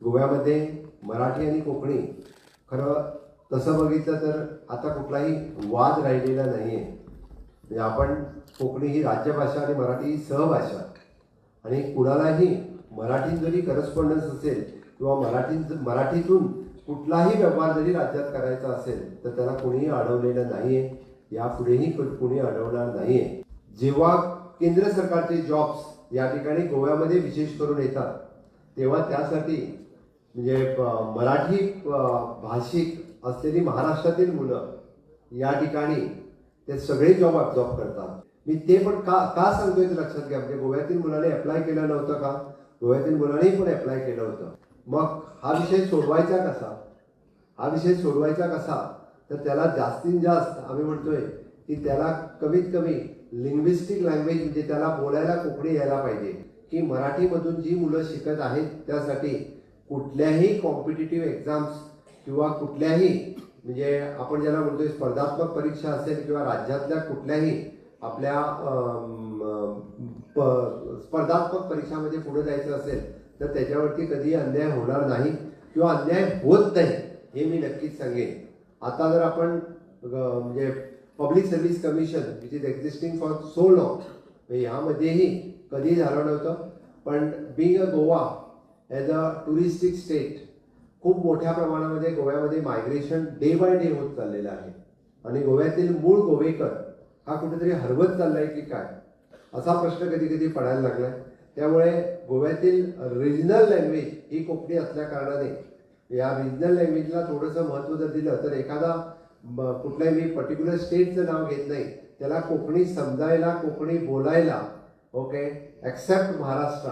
गोव्यामध्ये मराठी आणि कोकणी खरं तसं बघितलं तर आता कुठलाही वाद राहिलेला नाही आहे. म्हणजे आपण कोकणी ही राज्यभाषा आणि मराठी ही सहभाषा, आणि कुणालाही मराठीत जरी करस्पॉन्डन्स असेल किंवा मराठीतून कुठलाही व्यवहार जरी राज्यात करायचा असेल तर त्याला कुणीही अडवलेलं नाही आहे, यापुढेही कुणी अडवणार नाही आहे. जेव्हा केंद्र सरकारचे जॉब्स या ठिकाणी गोव्यामध्ये विशेष करून येतात तेव्हा त्यासाठी म्हणजे मराठी भाषिक असलेली महाराष्ट्रातील मुलं या ठिकाणी ते सगळे जॉब ॲब्झॉर्ब करतात. मी ते पण का सांगतोय ते लक्षात घ्या. म्हणजे गोव्यातील मुलाने अप्लाय केलं नव्हतं का? गोव्यातील मुलांनी पण अप्लाय केलं होतं. मग हा विषय सोडवायचा कसा? तर त्याला जास्तीत जास्त आम्ही म्हणतोय की त्याला कमीत कमी लिंग्विस्टिक लँग्वेज म्हणजे त्याला बोलायला कोकणी यायला पाहिजे, की मराठीमधून जी मुलं शिकत आहेत त्यासाठी कुठल्याही कॉम्पिटिटिव्ह एक्झाम्स किंवा कुठल्याही म्हणजे आपण ज्याला म्हणतोय स्पर्धात्मक परीक्षा असेल किंवा राज्यातल्या कुठल्याही आपल्या स्पर्धात्मक परीक्षामध्ये पुढे जायचं असेल तर त्याच्यावरती कधी अन्याय होणार नाही किंवा अन्याय होत नाही हे मी नक्कीच सांगेन. आता जर आपण म्हणजे public service commission which is existing for so long ह्यामध्येही कधी झालं नव्हतं. पण being a Goa as a touristic state खूप मोठ्या प्रमाणामध्ये गोव्यामध्ये मायग्रेशन डे बाय डे होत चाललेलं आहे आणि गोव्यातील मूळ गोवेकर हा कुठेतरी हरवत चाललाय की काय असा प्रश्न कधी कधी पडायला लागलाय. त्यामुळे गोव्यातील रिजनल लँग्वेज ही कोकणी असल्या कारणाने या रिजनल लँग्वेजला थोडंसं महत्त्व जर दिलं तर एखादा कुठल्याही मी पर्टिक्युलर स्टेटचं नाव घेत नाही, त्याला कोकणी समजायला कोकणी बोलायला ओके ॲक्सेप्ट महाराष्ट्र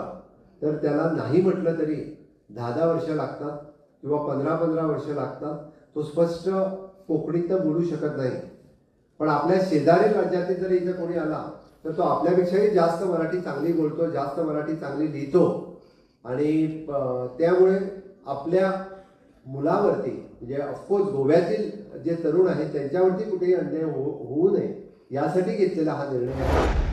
तर त्याला नाही म्हटलं तरी 10 वर्ष लागतात किंवा 15 वर्ष लागतात. तो स्पष्ट कोकणीत बोलू शकत नाही. पण आपल्या शेजारी राज्यातील जर इथं कोणी आला तर तो आपल्यापेक्षाही जास्त मराठी चांगली बोलतो, जास्त मराठी चांगली लिहितो आणि त्यामुळे आपल्या मुलावरती म्हणजे ऑफकोर्स गोव्यातील जे तरुण आहेत त्यांच्यावरती कुठेही अन्याय होऊ नये यासाठी घेतलेला हा निर्णय आहे.